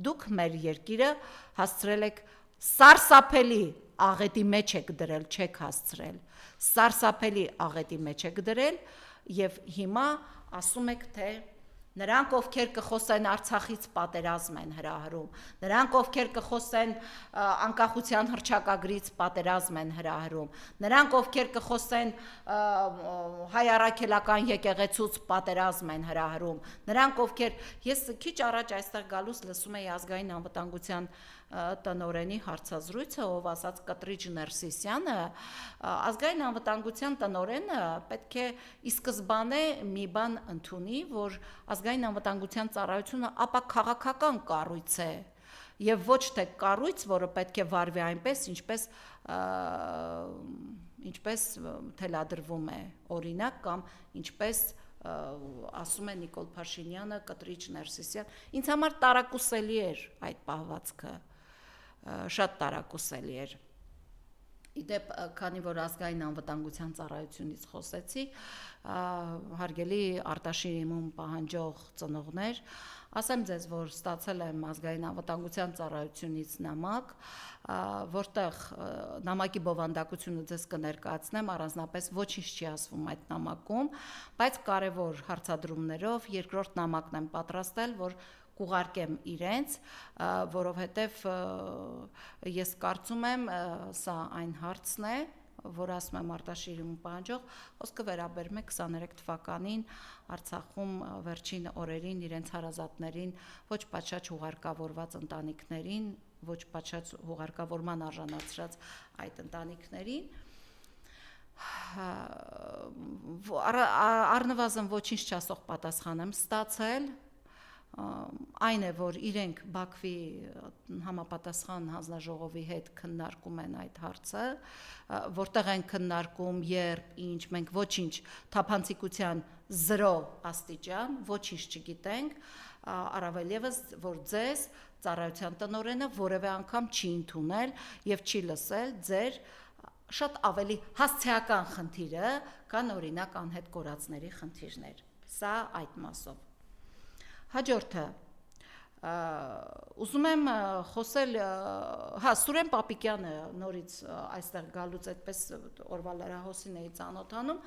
Դուք մեր երկիրը հասցրել եք սարսափելի աղետի մեջ եք դրել, չեք հասցրել, սարսափելի աղետի մեջ եք դրել եւ հիմա ասում եք, թե նրանք, ովքեր կխոսեն Արցախից պատերազմ են հրահրում, նրանք, ովքեր կխոսեն անկախության հռչակագրից պատերազմ են հրահրում, նրանք, ովքեր կխոսեն հայ առաքելական եկեղեցուց պատերազմ են հրահրում, նրանք, ովքեր, ես քիչ առաջ այստեղ գալուց լսում էի ազգային անվտանգության տնօրենի հարցազրույցը, ով ասաց Կտրիչ Ներսիսյանը, ազգային անվտանգության տնօրենը պետք է ի սկզբանե մի բան ընդունի, որ ազգային անվտանգության ծառայությունը ապա քաղաքական կառույց է եւ ոչ թե կառույց, որը պետք է վարվի այնպես, ինչպես թելադրվում է օրինակ կամ ինչպես ասում է Նիկոլ Փաշինյանը, Կտրիչ Ներսիսյան, ինձ համար տարակուսելի էր այդ պահվածքը, շատ տարակուսելի էր։ Իդեպ, քանի որ ազգային անվտանգության ծառայությունից խոսեցի, հարգելի Արտաշիրիմում պահանջող ծնողներ, ասեմ ձեզ, որ ստացել եմ ազգային անվտանգության ծառայությունից նամակ, որտեղ նամակի բովանդակությունը ձեզ կներկայացնեմ, առանձնապես ոչինչ չի ասվում այդ նամակում, բայց կարևոր հարցադրումներով երկրորդ նամակն եմ պատրաստել, որ կուղարկեմ իրենց, որովհետև ես կարծում եմ, սա այն հարցն է, որ ասում եմ Արտաշիրիմում պահանջող, խոսքը վերաբերում է 23 թվականին Արցախում վերջին օրերին իրենց հարազատներին, ոչ պատշաճ հուղարկավորված ընտանիքներին, ոչ պատշաճ հուղարկավորման արժանացրած այդ ընտանիքներին, առնվազն ոչինչ չասող պատասխան եմ ստացել, այն է, որ իրենք Բաքվի համապատասխան հանձնաժողովի հետ քննարկում են այդ հարցը, որտեղ են քննարկում, երբ, ինչ, մենք ոչինչ, թափանցիկության 0 աստիճան, ոչինչ չգիտենք, առավել ևս, որ ձեզ ծառայության տնօրենը որևէ անգամ չի ընդունել եւ չի լսել ձեր շատ ավելի հասցեական խնդիրը, քան օրինակ անհետ կորածների խնդիրներ։ Սա այդ մասով։ Հաջորդը, ուզում եմ խոսել, Սուրեն Պապիկյանը նորից այստեղ գալուց այդպես օրվա լրահոսին էի ծանոթանում,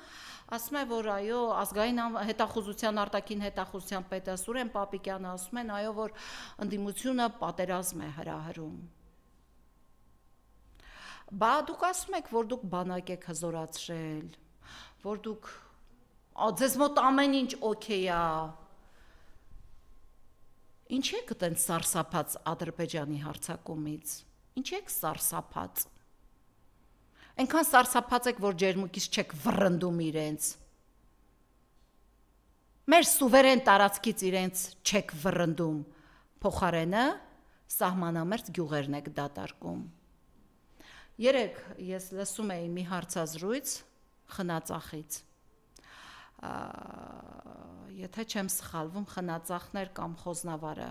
ասում է, որ այո, ազգային հետախուզության արտաքին հետախուզության պետը Սուրեն Պապիկյանը ասում են, այո, որ ընդդիմությունը պատերազմ է հրահրում։ Բա դուք ասում եք, որ դուք բանակ եք հզորացրել, որ դուք ձեզ մոտ ամեն ինչ օքեյ է, ինչ եք այդեն սարսափած Ադրբեջանի հարձակումից, ինչ եք սարսափած, այնքան սարսափած եք, որ ջերմուկից չեք վռնդում իրենց, մեր սուվերեն տարածքից իրենց չեք վռնդում, փոխարենը սահմանամերձ գյուղերն եք դատարկում։ Երեկ ես լսում էի մի հարցազրույց Խնածախից, եթե չեմ սխալվում, Խնածախներ կամ Խոզնավարը։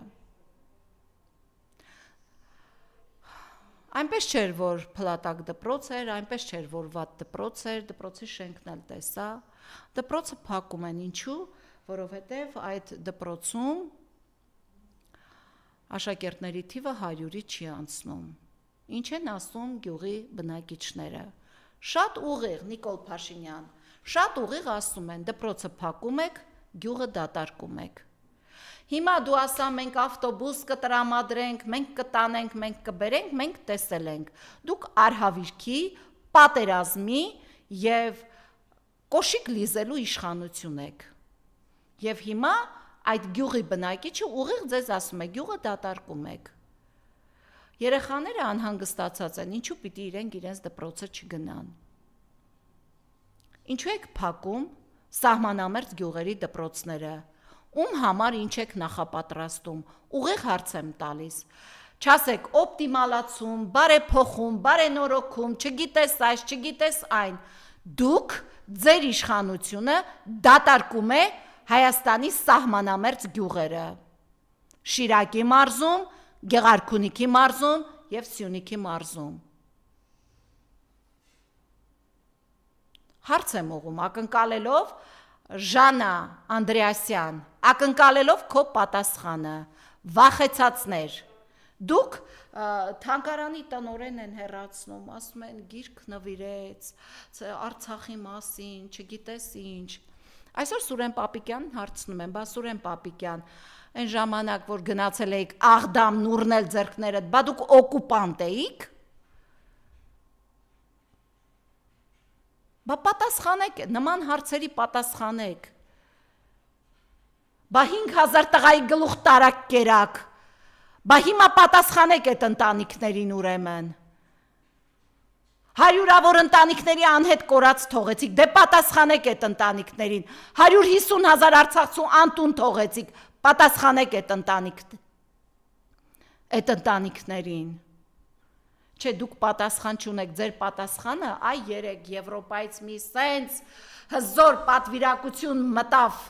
Այնպես չէր, որ փլատակ դպրոց էր, այնպես չէր, որ վատ դպրոց էր, դպրոցի շենքն էլ տեսա, դպրոցը փակում են, ինչու, որովհետև այդ դպրոցում աշակերտների թիվը 100-ի չի անցնում, ինչ են ասում գյուղի բնակիչները, շատ ուղիղ, Նիկոլ Փաշինյան, շատ ուղիղ ասում են, դպրոցը փակում եք, գյուղը դատարկում եք։ Հիմա դու ասա, մենք ավտոբուս կտրամադրենք, մենք կտանենք, մենք կբերենք, մենք տեսել ենք։ Դուք արհավիրքի, պատերազմի եւ կոշիկ լիզելու իշխանություն եք։ Եվ հիմա այդ գյուղի բնակիչը ուղիղ ձեզ ասում է, գյուղը դատարկում եք։ Երեխաները անհանգստացած են, ինչու պիտի իրենց դպրոցը չգնան։ Ինչու եք փակում սահմանամերձ գյուղերի դպրոցները, ում համար ինչ եք նախապատրաստում, ուղիղ հարց եմ տալիս, չասեք օպտիմալացում, բարեփոխում, բարենորոգում, չգիտես այս, չգիտես այն, դուք ձեր իշխանությունը դատարկում է Հայաստանի սահմանամերձ գյուղերը, Շիրակի մարզում, Գեղարքունիքի մարզում եւ Սյունիքի մարզում։ Հարց եմ ուղում, ակնկալելով Ժանա Անդրեասյան, ակնկալելով քո պատասխանը, վախեցածներ, Դուք թանգարանի տնօրեն են հեռացնում, ասում են գիրք նվիրեց Արցախի մասին, չգիտես ինչ։ Այսօր Սուրեն Պապիկյանին հարցնում են, բա Սուրեն Պապիկյան, այն ժամանակ որ գնացել էիք Աղդամ նուրնել ձեռքներդ, բա դուք օկուպանտ էիք։ Բա պատասխանեք, նման հարցերի պատասխանեք։ Բա 5000 տղայի գլուխ տարակ կերակ։ Բա հիմա պատասխանեք այդ ընտանիքներին ուրեմն։ Հարյուրավոր ընտանիքների անհետ կորած թողեցիք, դե պատասխանեք այդ ընտանիքներին։ 150,000 արցախցու անտուն թողեցիք, պատասխանեք այդ ընտանիքներին։ Չէ, դուք պատասխան չունեք, ձեր պատասխանը այ երեք Եվրոպայից մի սենց հզոր պատվիրակություն մտավ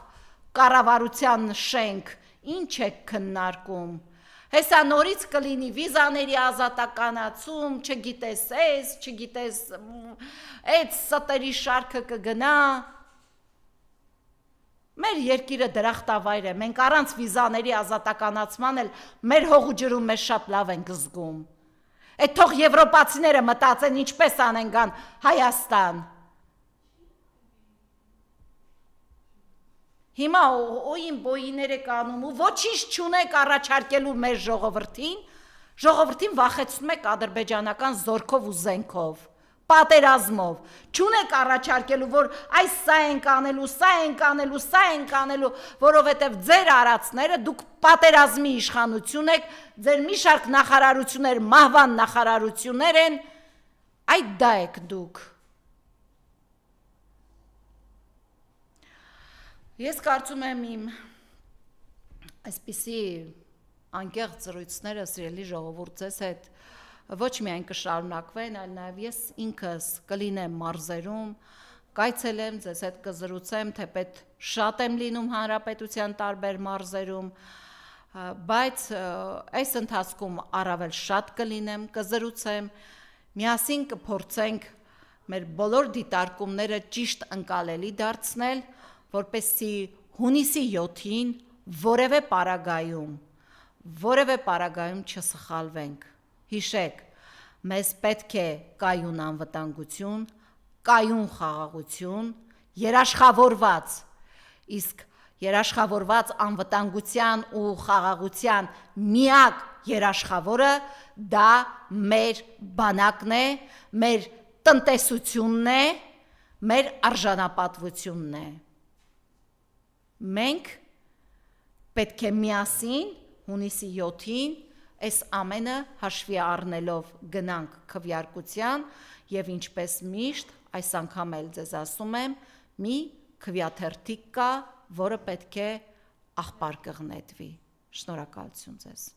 կառավարության շենք, ինչ եք քննարկում։ Հեսա նորից կլինի վիզաների ազատականացում, չգիտես էս, չգիտես այդ ստերի շարքը կգնա։ Մեր երկիրը դրախտավայր է, մենք առանց վիզաների ազատականացման էլ մեր հող ու ջրում մեզ շատ լավ ենք զգում։ Այդ թող եվրոպացիները մտածեն ինչպես անեն գան Հայաստան։ Հիմա օին բոյիներ եք անում ու ոչինչ չունեք առաջարկելու մեր ժողովրդին վախեցնում եք ադրբեջանական զորքով ու զենքով, պատերազմով, չունեք առաջարկելու, որ այս սա ենք անելու, սա ենք անելու, սա ենք անելու, որովհետև ձեր արածները դուք պատերազմի իշխանություն եք, ձեր մի շարք նախարարություններ, մահվան նախարարություններ են, այդ դա եք դուք։ Ես կարծում եմ իմ այսպիսի անկեղծ զրույցները սիրելի ժողովուրդ ձեզ հետ ոչ միայն կշարունակվեն, այլ նաև ես ինքս կլինեմ մարզերում, կայցելեմ, ձեզ հետ կզրուցեմ, թեպետ շատ եմ լինում հանրապետության տարբեր մարզերում, բայց այս ընթացքում առավել շատ կլինեմ, կզրուցեմ, միասին կփորձենք մեր բոլոր դիտարկումները ճիշտ ընկալելի դարձնել, որպեսզի հունիսի 7-ին որևէ պարագայում չսխալվենք։ Հիշեք, մեզ պետք է կայուն անվտանգություն, կայուն խաղաղություն, երաշխավորված, իսկ երաշխավորված անվտանգության ու խաղաղության միակ երաշխավորը դա մեր բանակն է, մեր տնտեսությունն է, մեր արժանապատվությունն է։ Մենք պետք է միասին հունիսի 7-ին այս ամենը հաշվի առնելով գնանք քվեարկության եւ ինչպես միշտ այս անգամ էլ ձեզ ասում եմ մի քվեաթերթիկ կա, որը պետք է աղբար կղնետվի։ Շնորհակալություն ձեզ։